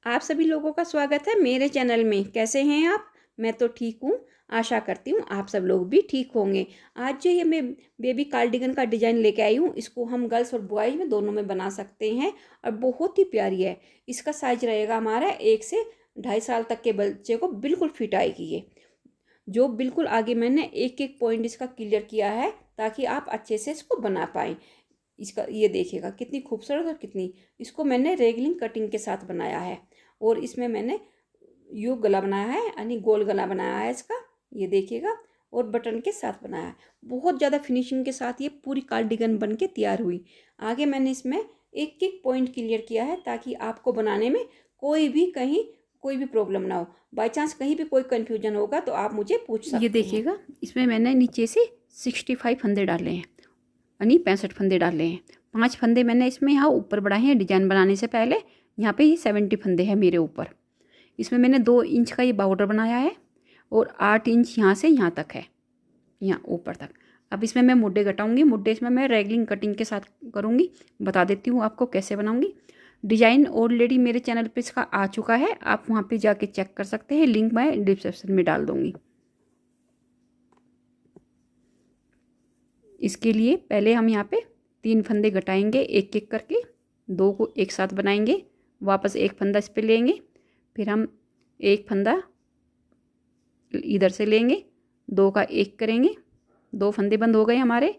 आप सभी लोगों का स्वागत है मेरे चैनल में। कैसे हैं आप? मैं तो ठीक हूँ। आशा करती हूँ आप सब लोग भी ठीक होंगे। आज जो ये मैं बेबी कार्डिगन का डिज़ाइन लेके आई हूँ, इसको हम गर्ल्स और बॉयज में दोनों में बना सकते हैं और बहुत ही प्यारी है। इसका साइज रहेगा हमारा 1 से 2.5 साल तक के बच्चे को बिल्कुल फिट आएगी ये। जो बिल्कुल आगे मैंने एक एक पॉइंट इसका क्लियर किया है ताकि आप अच्छे से इसको बना पाएँ। इसका ये देखिएगा कितनी खूबसूरत और कितनी, इसको मैंने रेगलिंग कटिंग के साथ बनाया है और इसमें मैंने यू गला बनाया है यानी गोल गला बनाया है इसका, ये देखिएगा, और बटन के साथ बनाया है। बहुत ज़्यादा फिनिशिंग के साथ ये पूरी कार्डिगन बन के तैयार हुई। आगे मैंने इसमें एक एक पॉइंट क्लियर किया है ताकि आपको बनाने में कोई भी कहीं कोई भी प्रॉब्लम ना हो। बाई चांस कहीं भी कोई कन्फ्यूजन होगा तो आप मुझे पूछ सकते हैं। ये देखिएगा इसमें मैंने नीचे से 65 फंदे डाले हैं यानी 65 फंदे डाले हैं। 5 फंदे मैंने इसमें यहाँ ऊपर बढ़ाए हैं डिजाइन बनाने से पहले। यहाँ पे ये 70 फंदे हैं मेरे ऊपर। इसमें मैंने 2 इंच का ये बॉर्डर बनाया है और 8 इंच यहाँ से यहाँ तक है, यहाँ ऊपर तक। अब इसमें मैं मुड्डे घटाऊंगी। मुड्डे इसमें मैं रेगलिंग कटिंग के साथ करूँगी। बता देती हूँ आपको कैसे बनाऊँगी। डिजाइन ऑलरेडी मेरे चैनल पर इसका आ चुका है, आप वहाँ पर जाके चेक कर सकते हैं। लिंक मैं डिस्क्रिप्शन में डाल दूँगी। इसके लिए पहले हम यहाँ पे 3 फंदे घटाएंगे एक एक करके, 2 को एक साथ बनाएंगे, वापस एक फंदा इस पे लेंगे, फिर हम एक फंदा इधर से लेंगे, 2 का एक करेंगे, 2 फंदे बंद हो गए हमारे,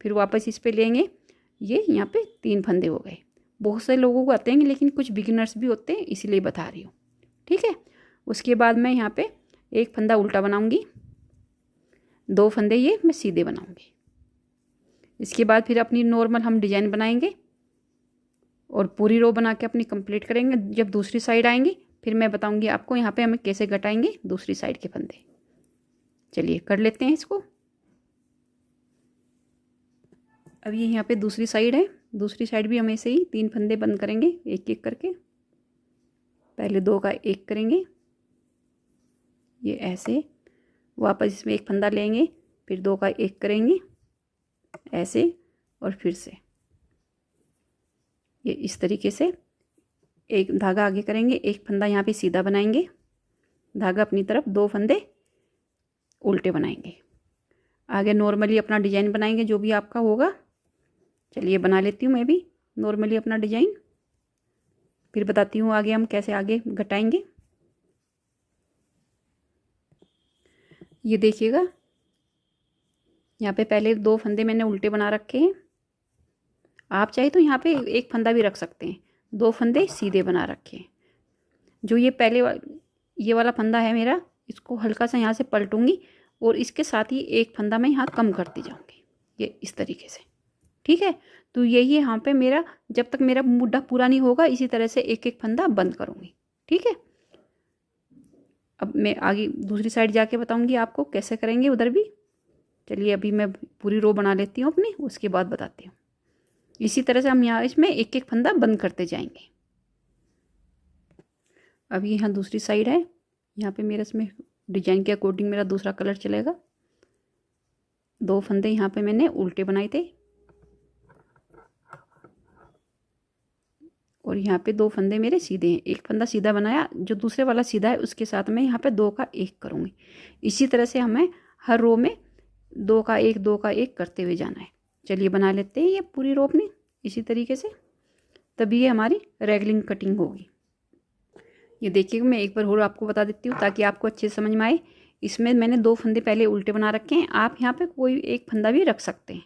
फिर वापस इस पे लेंगे, ये यहाँ पे 3 फंदे हो गए। बहुत से लोगों को आते हैं लेकिन कुछ बिगिनर्स भी होते हैं, इसीलिए बता रही हूँ, ठीक है। उसके बाद मैं यहाँ पे एक फंदा उल्टा बनाऊँगी, 2 फंदे ये मैं सीधे बनाऊँगी। इसके बाद फिर अपनी नॉर्मल हम डिजाइन बनाएंगे और पूरी रो बना के अपनी कंप्लीट करेंगे। जब दूसरी साइड आएंगे फिर मैं बताऊंगी आपको यहाँ पे हमें कैसे घटाएंगे दूसरी साइड के फंदे। चलिए कर लेते हैं इसको। अब ये यहाँ पे दूसरी साइड है, दूसरी साइड भी हम ऐसे ही 3 फंदे बंद करेंगे एक एक करके। पहले 2 का एक करेंगे, ये ऐसे, वापस इसमें एक फंदा लेंगे, फिर 2 का एक करेंगे ऐसे, और फिर से ये इस तरीके से एक धागा आगे करेंगे, एक फंदा यहाँ पे सीधा बनाएंगे, धागा अपनी तरफ, 2 फंदे उल्टे बनाएंगे। आगे नॉर्मली अपना डिजाइन बनाएंगे जो भी आपका होगा। चलिए बना लेती हूँ मैं भी नॉर्मली अपना डिजाइन, फिर बताती हूँ आगे हम कैसे आगे घटाएंगे। ये देखिएगा यहाँ पे पहले 2 फंदे मैंने उल्टे बना रखे हैं। आप चाहे तो यहाँ पे एक फंदा भी रख सकते हैं। 2 फंदे सीधे बना रखे हैं। जो ये पहले ये वाला फंदा है मेरा, इसको हल्का सा यहाँ से पलटूंगी और इसके साथ ही एक फंदा मैं यहाँ कम करती जाऊँगी, ये इस तरीके से, ठीक है। तो यही यहाँ पे मेरा, जब तक मेरा मुड्ढा पूरा नहीं होगा इसी तरह से एक एक फंदा बंद करूँगी, ठीक है। अब मैं आगे दूसरी साइड जाके बताऊँगी आपको कैसे करेंगे उधर भी। चलिए अभी मैं पूरी रो बना लेती हूँ अपनी, उसके बाद बताती हूँ। इसी तरह से हम यहाँ इसमें एक एक फंदा बंद करते जाएंगे। अब यहाँ दूसरी साइड है, यहाँ पे मेरा इसमें डिजाइन के अकॉर्डिंग मेरा दूसरा कलर चलेगा। 2 फंदे यहाँ पे मैंने उल्टे बनाए थे और यहाँ पे 2 फंदे मेरे सीधे हैं। एक फंदा सीधा बनाया, जो दूसरे वाला सीधा है उसके साथ मैं यहाँ पे 2 का एक करूँगी। इसी तरह से हमें हर रो में 2 का एक 2 का एक करते हुए जाना है। चलिए बना लेते हैं ये पूरी रो अपनी इसी तरीके से, तभी ये हमारी रेगलिंग कटिंग होगी। ये देखिए मैं एक बार और आपको बता देती हूँ ताकि आपको अच्छे से समझ में आए। इसमें मैंने 2 फंदे पहले उल्टे बना रखे हैं, आप यहाँ पे कोई एक फंदा भी रख सकते हैं।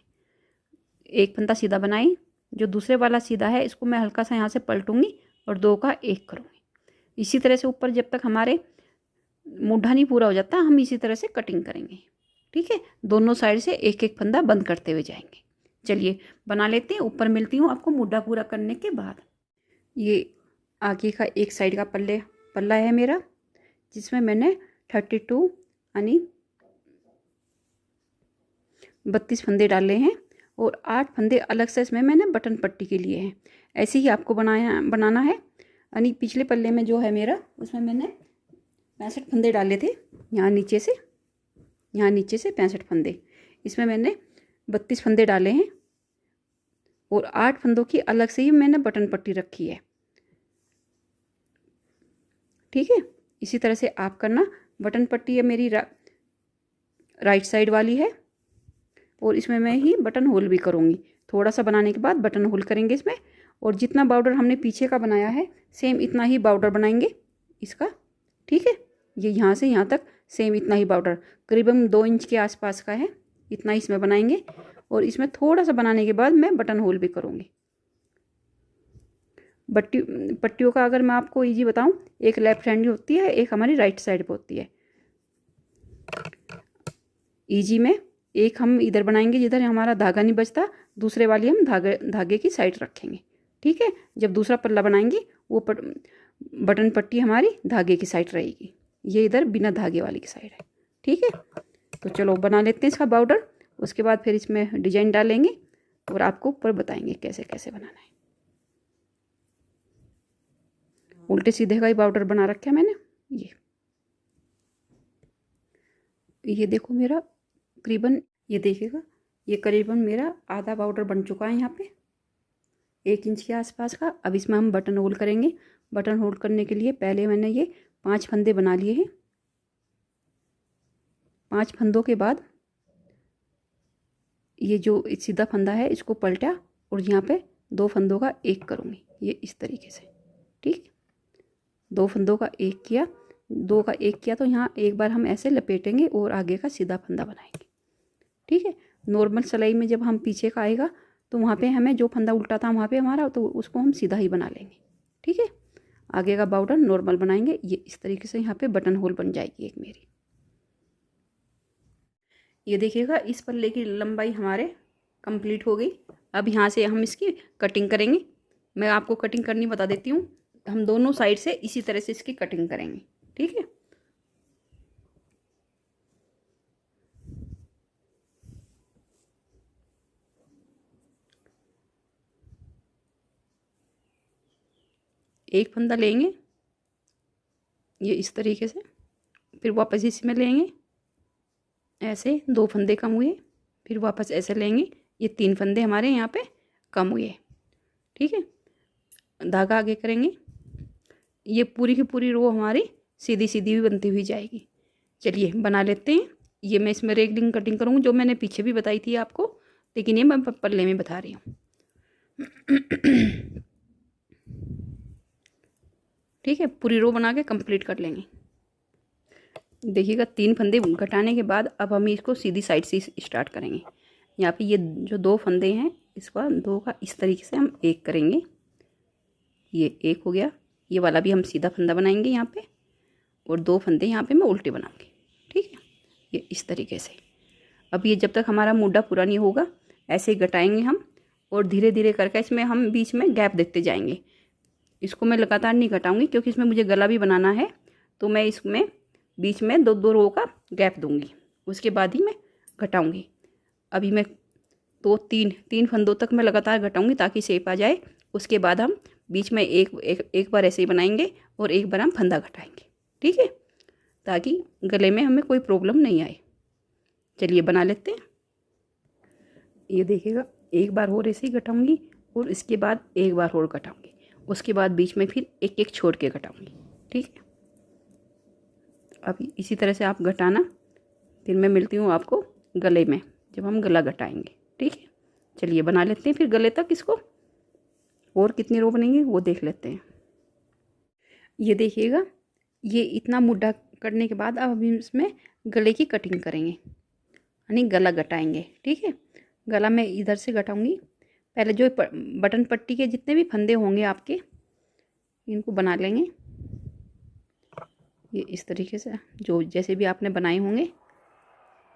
एक फंदा सीधा बनाई, जो दूसरे वाला सीधा है इसको मैं हल्का सा यहाँ से पलटूंगी और 2 का एक करूँगी। इसी तरह से ऊपर जब तक हमारे मुड्ढा नहीं पूरा हो जाता हम इसी तरह से कटिंग करेंगे, ठीक है। दोनों साइड से एक एक फंदा बंद करते हुए जाएंगे। चलिए बना लेते हैं। ऊपर मिलती हूँ आपको मुड्ढा पूरा करने के बाद। ये आगे का एक साइड का पल्ला है मेरा, जिसमें मैंने 32 यानी 32 फंदे डाले हैं और 8 फंदे अलग से इसमें मैंने बटन पट्टी के लिए हैं। ऐसे ही आपको बनाना है। यानी पिछले पल्ले में जो है मेरा, उसमें मैंने 65 फंदे डाले थे, यहाँ नीचे से 65 फंदे, इसमें मैंने 32 फंदे डाले हैं और 8 फंदों की अलग से ही मैंने बटन पट्टी रखी है। ठीक है। इसी तरह से आप करना। बटन पट्टी है मेरी राइट साइड वाली है और इसमें मैं ही बटन होल भी करूँगी। थोड़ा सा बनाने के बाद बटन होल करेंगे इसमें, और जितना बॉर्डर हमने पीछे का बनाया है सेम इतना ही बॉर्डर बनाएंगे इसका। ठीक है, ये यहाँ से यहाँ तक सेम इतना ही बॉर्डर, करीबन 2 इंच के आसपास का है, इतना ही इसमें बनाएंगे। और इसमें थोड़ा सा बनाने के बाद मैं बटन होल भी करूँगी। पट्टियों का अगर मैं आपको ईजी बताऊं, एक लेफ्ट हैंड होती है, एक हमारी राइट साइड पे होती है। ईजी में एक हम इधर बनाएंगे जिधर हमारा धागा नहीं बचता, दूसरे वाली हम धागे की साइड रखेंगे। ठीक है, जब दूसरा पल्ला बनाएंगे वो बटन पट्टी हमारी धागे की साइड रहेगी, ये इधर बिना धागे वाली की साइड है। ठीक है, तो चलो बना लेते हैं इसका बॉर्डर, उसके बाद फिर इसमें डिजाइन डालेंगे और आपको ऊपर बताएंगे कैसे कैसे बनाना है। उल्टे सीधे का ही बॉर्डर बना रखा है मैंने। ये देखो मेरा करीबन, ये देखिएगा ये करीबन मेरा आधा बॉर्डर बन चुका है यहाँ पे 1 इंच के आसपास का। अब इसमें हम बटन होल करेंगे। बटन होल करने के लिए पहले मैंने ये 5 फंदे बना लिए हैं। 5 फंदों के बाद ये जो सीधा फंदा है इसको पलटा और यहाँ पे 2 फंदों का एक करूँगी, ये इस तरीके से। ठीक, 2 फंदों का एक किया, 2 का एक किया तो यहाँ एक बार हम ऐसे लपेटेंगे और आगे का सीधा फंदा बनाएंगे। ठीक है, नॉर्मल सिलाई में जब हम पीछे का आएगा तो वहाँ पे हमें जो फंदा उल्टा था वहाँ पे हमारा, तो उसको हम सीधा ही बना लेंगे। ठीक है, आगे का बॉर्डर नॉर्मल बनाएंगे। ये इस तरीके से यहाँ पे बटन होल बन जाएगी एक मेरी। ये देखिएगा इस पल्ले की लंबाई हमारे कंप्लीट हो गई। अब यहाँ से हम इसकी कटिंग करेंगे। मैं आपको कटिंग करनी बता देती हूँ। हम दोनों साइड से इसी तरह से इसकी कटिंग करेंगे। ठीक है, एक फंदा लेंगे ये इस तरीके से, फिर वापस इसमें लेंगे ऐसे 2 फंदे कम हुए, फिर वापस ऐसे लेंगे, ये 3 फंदे हमारे यहाँ पे कम हुए। ठीक है, धागा आगे करेंगे, ये पूरी की पूरी रो हमारी सीधी सीधी भी बनती हुई जाएगी। चलिए बना लेते हैं। ये मैं इसमें रेगलिंग कटिंग करूँगी जो मैंने पीछे भी बताई थी आपको, लेकिन ये मैं पल्ले में बता रही हूँ। ठीक है, पूरी रो बना के कंप्लीट कर लेंगे। देखिएगा 3 फंदे घटाने के बाद अब हम इसको सीधी साइड से स्टार्ट करेंगे। यहाँ पे ये जो 2 फंदे हैं इसका 2 का इस तरीके से हम एक करेंगे, ये एक हो गया। ये वाला भी हम सीधा फंदा बनाएंगे यहाँ पे, और 2 फंदे यहाँ पे मैं उल्टे बनाऊंगी। ठीक है, ये इस तरीके से। अब ये जब तक हमारा मुड्ढा पूरा नहीं होगा ऐसे ही घटाएंगे हम, और धीरे धीरे करके इसमें हम बीच में गैप देते जाएंगे। इसको मैं लगातार नहीं घटाऊंगी क्योंकि इसमें मुझे गला भी बनाना है, तो मैं इसमें बीच में 2-2 रो का गैप दूंगी, उसके बाद ही मैं घटाऊंगी। अभी मैं 2-3 फंदों तक मैं लगातार घटाऊंगी ताकि शेप आ जाए। उसके बाद हम बीच में एक बार ऐसे ही बनाएंगे और एक बार हम फंदा घटाएंगे। ठीक है, ताकि गले में हमें कोई प्रॉब्लम नहीं आए। चलिए बना लेते हैं। ये देखिएगा एक बार और ऐसे ही घटाऊंगी और इसके बाद एक बार और घटाऊंगी, उसके बाद बीच में फिर एक एक छोड़ के घटाऊंगी। ठीक है, अब इसी तरह से आप घटाना, फिर मैं मिलती हूँ आपको गले में जब हम गला घटाएंगे। ठीक है, चलिए बना लेते हैं फिर गले तक इसको, और कितनी रो बनेंगे वो देख लेते हैं। ये देखिएगा ये इतना मुड्ढा करने के बाद अब हम इसमें गले की कटिंग करेंगे, यानी गला घटाएंगे। ठीक है, गला मैं इधर से घटाऊंगी। पहले जो बटन पट्टी के जितने भी फंदे होंगे आपके, इनको बना लेंगे ये इस तरीके से, जो जैसे भी आपने बनाए होंगे,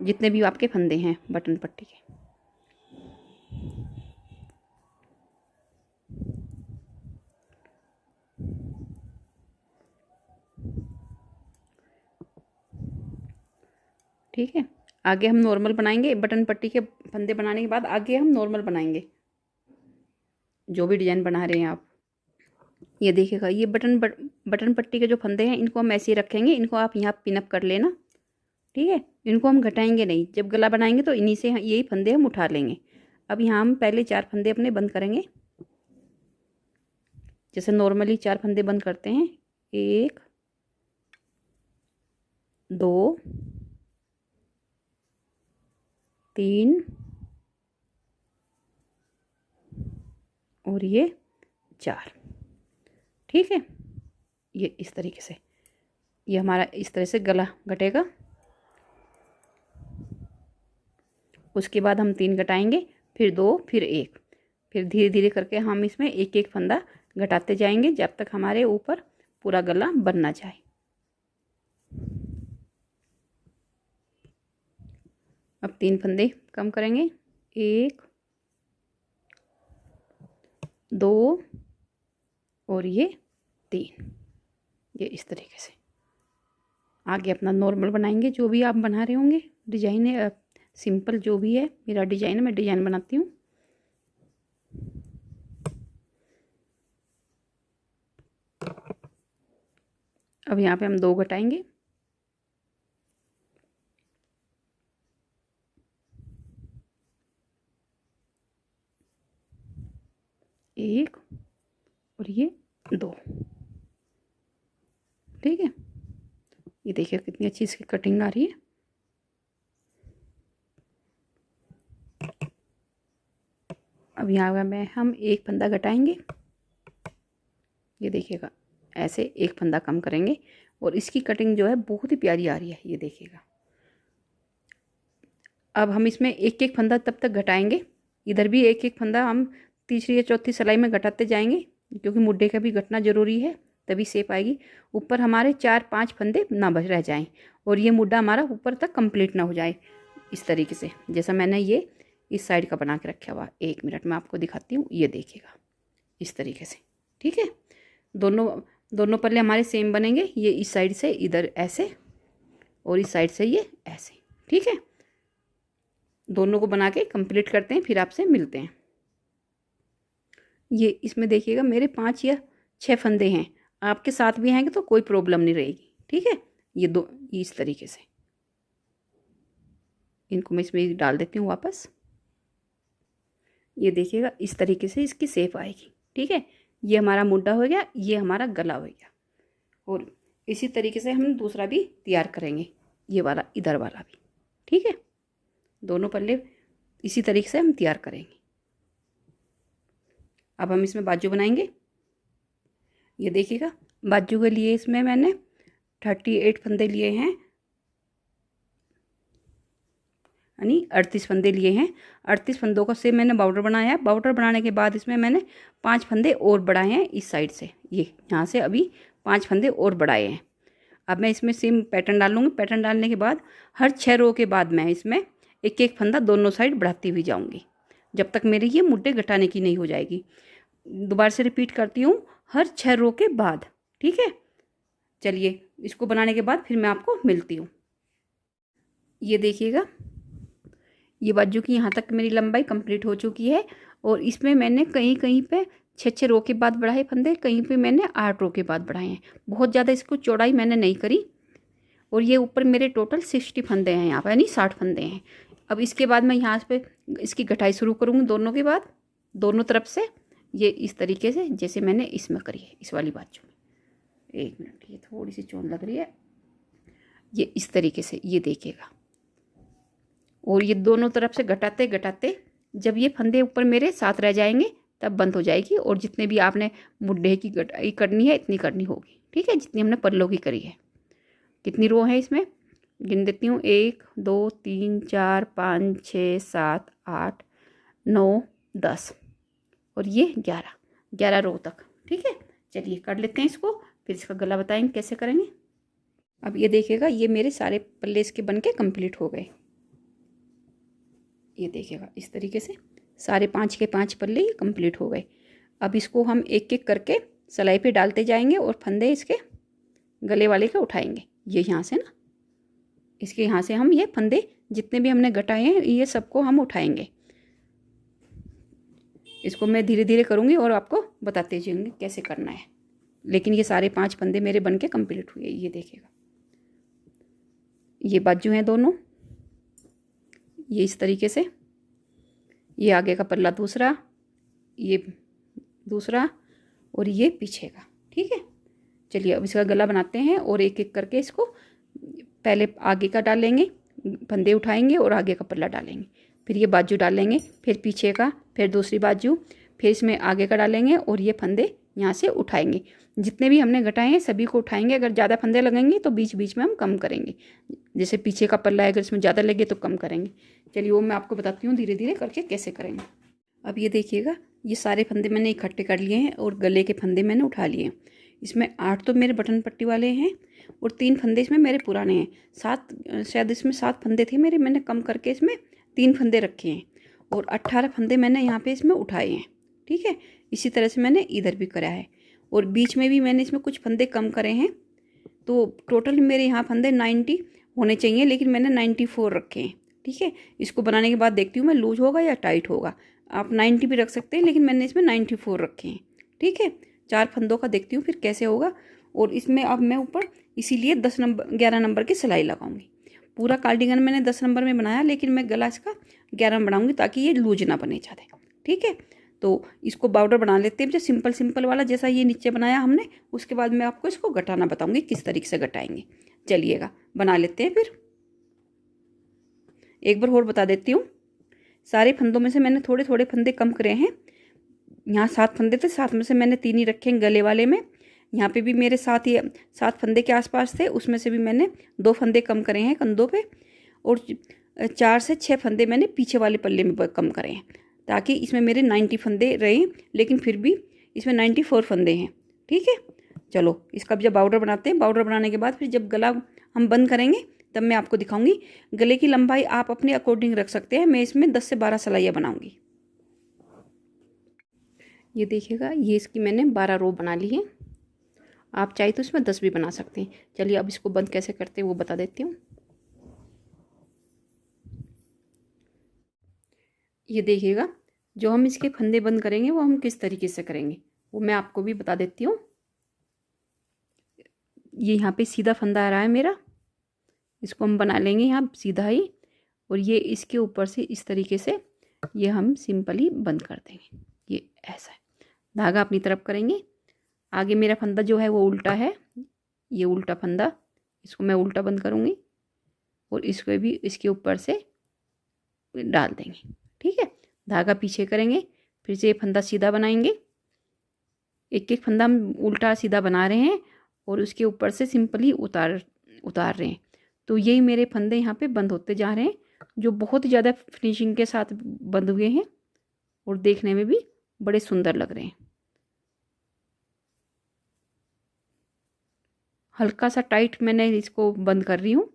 जितने भी आपके फंदे हैं बटन पट्टी के। ठीक है, आगे हम नॉर्मल बनाएंगे। बटन पट्टी के फंदे बनाने के बाद आगे हम नॉर्मल बनाएंगे, जो भी डिज़ाइन बना रहे हैं आप। ये देखिएगा ये बटन पट्टी के जो फंदे हैं इनको हम ऐसे ही रखेंगे, इनको आप यहाँ पिनअप कर लेना। ठीक है, इनको हम घटाएंगे नहीं, जब गला बनाएंगे तो इन्हीं से यही फंदे हम उठा लेंगे। अब यहाँ हम पहले 4 फंदे अपने बंद करेंगे, जैसे नॉर्मली 4 फंदे बंद करते हैं, 1 2 3 और ये 4। ठीक है, ये इस तरीके से, ये हमारा इस तरह से गला घटेगा। उसके बाद हम 3 घटाएंगे, फिर 2, फिर 1, फिर धीरे धीरे करके हम इसमें एक एक फंदा घटाते जाएंगे जब तक हमारे ऊपर पूरा गला बन ना जाए। अब 3 फंदे कम करेंगे, 1 2 और ये 3। ये इस तरीके से आगे अपना नॉर्मल बनाएंगे, जो भी आप बना रहे होंगे डिजाइन है, सिंपल जो भी है मेरा डिजाइन है, मैं डिजाइन बनाती हूँ। अब यहाँ पे हम 2 घटाएंगे, 1 और ये 2। ठीक है, ये देखिए कितनी अच्छी इसकी कटिंग आ रही है। अब यहाँ में हम 1 फंदा घटाएंगे, ये देखिएगा ऐसे 1 फंदा कम करेंगे और इसकी कटिंग जो है बहुत ही प्यारी आ रही है, ये देखिएगा। अब हम इसमें एक एक फंदा तब तक घटाएंगे, इधर भी एक एक फंदा हम तीसरी या चौथी सिलाई में घटाते जाएंगे, क्योंकि मुड्ढे का भी घटना ज़रूरी है, तभी शेप आएगी। ऊपर हमारे 4-5 फंदे ना बच रह जाएं और ये मुड्ढा हमारा ऊपर तक कंप्लीट ना हो जाए। इस तरीके से जैसा मैंने ये इस साइड का बना के रखा हुआ, 1 मिनट में आपको दिखाती हूँ, ये देखिएगा इस तरीके से। ठीक है, दोनों पल्ले हमारे सेम बनेंगे, ये इस साइड से इधर ऐसे और इस साइड से ये ऐसे। ठीक है, दोनों को बना के कंप्लीट करते हैं, फिर आपसे मिलते हैं। ये इसमें देखिएगा मेरे 5 या 6 फंदे हैं, आपके साथ भी आएंगे तो कोई प्रॉब्लम नहीं रहेगी। ठीक है, ये 2 इस तरीके से, इनको मैं इसमें डाल देती हूँ वापस। ये देखिएगा इस तरीके से इसकी शेप आएगी। ठीक है, ये हमारा मुड्ढा हो गया, ये हमारा गला हो गया। और इसी तरीके से हम दूसरा भी तैयार करेंगे, ये वाला इधर वाला भी। ठीक है, दोनों पल्ले इसी तरीके से हम तैयार करेंगे। अब हम इसमें बाजू बनाएंगे। ये देखिएगा बाजू के लिए इसमें मैंने 38 फंदे लिए हैं, यानी 38 फंदे लिए हैं। 38 फंदों का से मैंने बॉर्डर बनाया है। बॉर्डर बनाने के बाद इसमें मैंने 5 फंदे और बढ़ाए हैं इस साइड से, ये यहाँ से अभी 5 फंदे और बढ़ाए हैं। अब मैं इसमें सेम पैटर्न डालूंगी। पैटर्न डालने के बाद हर 6 रो के बाद मैं इसमें एक एक फंदा दोनों साइड बढ़ाती हुई जाऊंगी, जब तक मेरे ये मुड्ढे घटाने की नहीं हो जाएगी। दोबारा से रिपीट करती हूँ, हर 6 रो के बाद। ठीक है, चलिए इसको बनाने के बाद फिर मैं आपको मिलती हूँ। ये देखिएगा ये बाजू की यहाँ तक मेरी लंबाई कंप्लीट हो चुकी है और इसमें मैंने कहीं कहीं पे 6-6 रो के बाद बढ़ाए फंदे, कहीं पे मैंने 8 रो के बाद बढ़ाए हैं। बहुत ज़्यादा इसको चौड़ाई मैंने नहीं करी। और ये ऊपर मेरे टोटल 60 फंदे हैं यहाँ पर, यानी 60 फंदे हैं। अब इसके बाद मैं यहाँ पे इसकी घटाई शुरू करूँगी दोनों के बाद, दोनों तरफ से, ये इस तरीके से जैसे मैंने इसमें करी है, इस वाली बाजू में। 1 मिनट, ये थोड़ी सी चोन लग रही है। ये इस तरीके से, ये देखिएगा। और ये दोनों तरफ से घटाते घटाते जब ये फंदे ऊपर मेरे साथ रह जाएंगे तब बंद हो जाएगी। और जितने भी आपने मुड्ढे की घटाई करनी है इतनी करनी होगी। ठीक है, जितनी हमने पल्लों की करी है। कितनी रो है इसमें गिन देती हूँ, 1 2 3 4 5 6 7 8 9 10 और ये 11 रो तक। ठीक है, चलिए कर लेते हैं इसको, फिर इसका गला बताएंगे कैसे करेंगे। अब ये देखिएगा ये मेरे सारे पल्ले इसके बन के कंप्लीट हो गए। ये देखिएगा इस तरीके से सारे 5 के 5 पल्ले ये कंप्लीट हो गए। अब इसको हम एक एक करके सिलाई पे डालते जाएंगे और फंदे इसके गले वाले के उठाएंगे। ये यहाँ से ना, इसके यहाँ से हम ये फंदे जितने भी हमने घटाए हैं ये सबको हम उठाएंगे। इसको मैं धीरे धीरे करूँगी और आपको बताते जाएंगे कैसे करना है। लेकिन ये सारे 5 फंदे मेरे बन के कम्प्लीट हुए। ये देखिएगा ये बाजू हैं दोनों, ये इस तरीके से, ये आगे का पल्ला दूसरा, ये दूसरा और ये पीछे का। ठीक है, चलिए अब इसका गला बनाते हैं और एक एक करके इसको पहले आगे का डालेंगे, फंदे उठाएंगे और आगे का पल्ला डालेंगे, फिर ये बाजू डालेंगे, फिर पीछे का, फिर दूसरी बाजू, फिर इसमें आगे का डालेंगे और ये फंदे यहाँ से उठाएंगे। जितने भी हमने घटाए हैं सभी को उठाएंगे। अगर ज़्यादा फंदे लगेंगे तो बीच बीच में हम कम करेंगे, जैसे पीछे का पल्ला है अगर इसमें ज़्यादा लगे तो कम करेंगे। चलिए वो मैं आपको बताती हूँ धीरे धीरे करके कैसे करेंगे। अब ये देखिएगा, ये सारे फंदे मैंने इकट्ठे कर लिए हैं और गले के फंदे मैंने उठा लिए हैं। इसमें 8 तो मेरे बटन पट्टी वाले हैं और 3 फंदे इसमें मेरे पुराने हैं। 7 शायद इसमें 7 फंदे थे मेरे, मैंने कम करके इसमें 3 फंदे रखे हैं और 18 फंदे मैंने यहाँ पे इसमें उठाए हैं। ठीक है, इसी तरह से मैंने इधर भी करा है और बीच में भी मैंने इसमें कुछ फंदे कम करे हैं। तो टोटल मेरे यहाँ फंदे 90 होने चाहिए, लेकिन मैंने 94 रखे हैं। ठीक है, इसको बनाने के बाद देखती हूँ मैं लूज होगा या टाइट होगा। आप 90 भी रख सकते हैं, लेकिन मैंने इसमें 94 रखे हैं। ठीक है, 4 फंदों का देखती हूँ फिर कैसे होगा। और इसमें अब मैं ऊपर इसीलिए 11 नंबर की सिलाई लगाऊंगी। पूरा कार्डिगन मैंने 10 नंबर में बनाया, लेकिन मैं गला इसका 11 बनाऊंगी ताकि ये लूज ना बने ज़्यादा। ठीक है, तो इसको बाउडर बना लेते हैं जो सिंपल सिंपल वाला, जैसा ये नीचे बनाया हमने। उसके बाद मैं आपको इसको घटाना बताऊंगी किस तरीके से घटाएंगे। चलिएगा बना लेते हैं। फिर एक बार और बता देती हूँ, सारे फंदों में से मैंने थोड़े थोड़े फंदे कम करे हैं। यहाँ 7 फंदे थे, 7 में से मैंने 3 ही रखे हैं गले वाले में। यहाँ पे भी मेरे 7 फंदे के आसपास थे, उसमें से भी मैंने 2 फंदे कम करे हैं कंधों पे और 4 से 6 फंदे मैंने पीछे वाले पल्ले में कम करे हैं, ताकि इसमें मेरे 90 फंदे रहें, लेकिन फिर भी इसमें 94 फंदे हैं। ठीक है, चलो इसका भी जब बाउडर बनाते हैं, बाउडर बनाने के बाद फिर जब गला हम बंद करेंगे तब मैं आपको दिखाऊंगी। गले की लंबाई आप अपने अकॉर्डिंग रख सकते हैं। मैं इसमें 10 से 12 सिलाइयाँ बनाऊंगी। ये देखिएगा, ये इसकी मैंने 12 रो बना ली है। आप चाहे तो इसमें 10 भी बना सकते हैं। चलिए अब इसको बंद कैसे करते हैं वो बता देती हूँ। ये देखिएगा, जो हम इसके फंदे बंद करेंगे वो हम किस तरीके से करेंगे वो मैं आपको भी बता देती हूँ। ये यहाँ पे सीधा फंदा आ रहा है मेरा, इसको हम बना लेंगे यहाँ सीधा ही, और ये इसके ऊपर से इस तरीके से ये हम सिंपली बंद कर देंगे। ये ऐसा है, धागा अपनी तरफ करेंगे। आगे मेरा फंदा जो है वो उल्टा है, ये उल्टा फंदा, इसको मैं उल्टा बंद करूँगी और इसको भी इसके ऊपर से डाल देंगे। ठीक है, धागा पीछे करेंगे, फिर से ये फंदा सीधा बनाएंगे। एक एक फंदा हम उल्टा सीधा बना रहे हैं और उसके ऊपर से सिंपली उतार रहे हैं। तो यही मेरे फंदे यहाँ पे बंद होते जा रहे हैं, जो बहुत ही ज़्यादा फिनिशिंग के साथ बंद हुए हैं और देखने में भी बड़े सुंदर लग रहे हैं। हल्का सा टाइट मैंने इसको बंद कर रही हूँ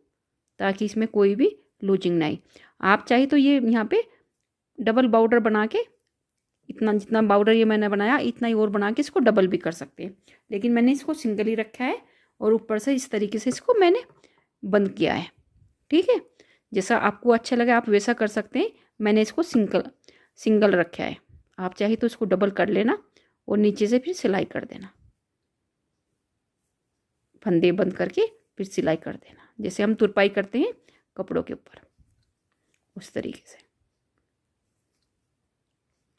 ताकि इसमें कोई भी लूजिंग ना आए। आप चाहे तो ये यहाँ पे डबल बाउडर बना के, इतना जितना बाउडर ये मैंने बनाया इतना ही और बना के इसको डबल भी कर सकते हैं, लेकिन मैंने इसको सिंगल ही रखा है और ऊपर से इस तरीके से इसको मैंने बंद किया है। ठीक है, जैसा आपको अच्छा लगे आप वैसा कर सकते हैं। मैंने इसको सिंगल रखा है। आप चाहे तो इसको डबल कर लेना और नीचे से फिर सिलाई कर देना, फंदे बंद करके फिर सिलाई कर देना, जैसे हम तुरपाई करते हैं कपड़ों के ऊपर, उस तरीके से।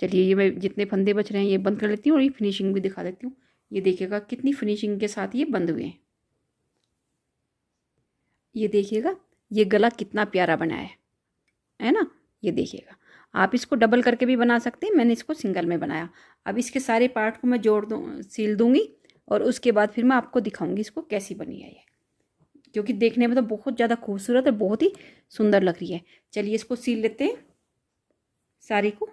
चलिए ये मैं जितने फंदे बच रहे हैं ये बंद कर लेती हूँ और ये फिनिशिंग भी दिखा देती हूँ। ये देखिएगा कितनी फिनिशिंग के साथ ये बंद हुए हैं। ये देखिएगा, ये गला कितना प्यारा बना है ना। ये देखिएगा, आप इसको डबल करके भी बना सकते हैं, मैंने इसको सिंगल में बनाया। अब इसके सारे पार्ट को मैं जोड़ दूँ, सील दूँगी और उसके बाद फिर मैं आपको दिखाऊंगी इसको कैसी बनी है ये, क्योंकि देखने में तो बहुत ज़्यादा खूबसूरत और बहुत ही सुंदर लग रही है। चलिए इसको सील लेते हैं साड़ी को।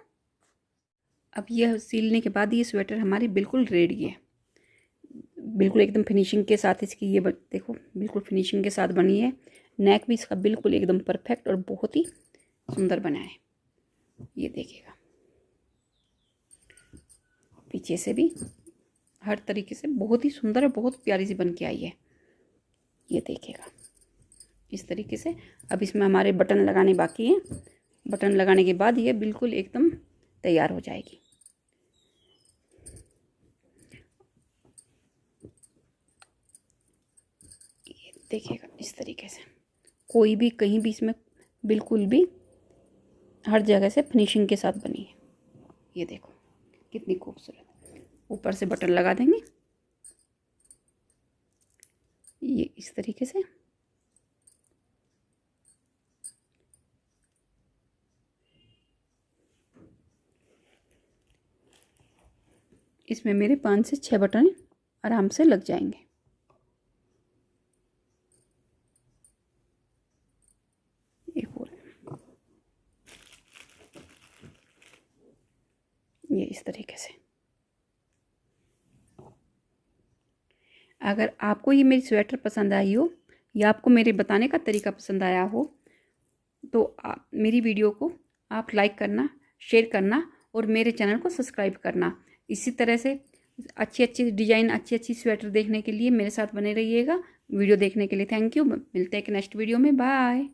अब यह सीलने के बाद ये स्वेटर हमारी बिल्कुल रेडी है, बिल्कुल एकदम फिनिशिंग के साथ इसकी ये देखो बिल्कुल फिनिशिंग के साथ बनी है। नेक भी इसका बिल्कुल एकदम परफेक्ट और बहुत ही सुंदर बना है। ये देखिएगा, पीछे से भी हर तरीके से बहुत ही सुंदर और बहुत प्यारी सी बन के आई है। ये देखिएगा इस तरीके से। अब इसमें हमारे बटन लगाने बाकी हैं, बटन लगाने के बाद ये बिल्कुल एकदम तैयार हो जाएगी। ये देखिएगा इस तरीके से, कोई भी कहीं भी इसमें बिल्कुल भी हर जगह से फिनिशिंग के साथ बनी है। ये देखो कितनी खूबसूरत। ऊपर से बटन लगा देंगे ये इस तरीके से। इसमें मेरे 5 से 6 बटन आराम से लग जाएंगे। एक और ये इस तरीके से। अगर आपको ये मेरी स्वेटर पसंद आई हो या आपको मेरे बताने का तरीका पसंद आया हो तो मेरी वीडियो को आप लाइक करना, शेयर करना और मेरे चैनल को सब्सक्राइब करना। इसी तरह से अच्छी अच्छी डिज़ाइन, अच्छी अच्छी स्वेटर देखने के लिए मेरे साथ बने रहिएगा। वीडियो देखने के लिए थैंक यू। मिलते हैं कि नेक्स्ट वीडियो में। बाय।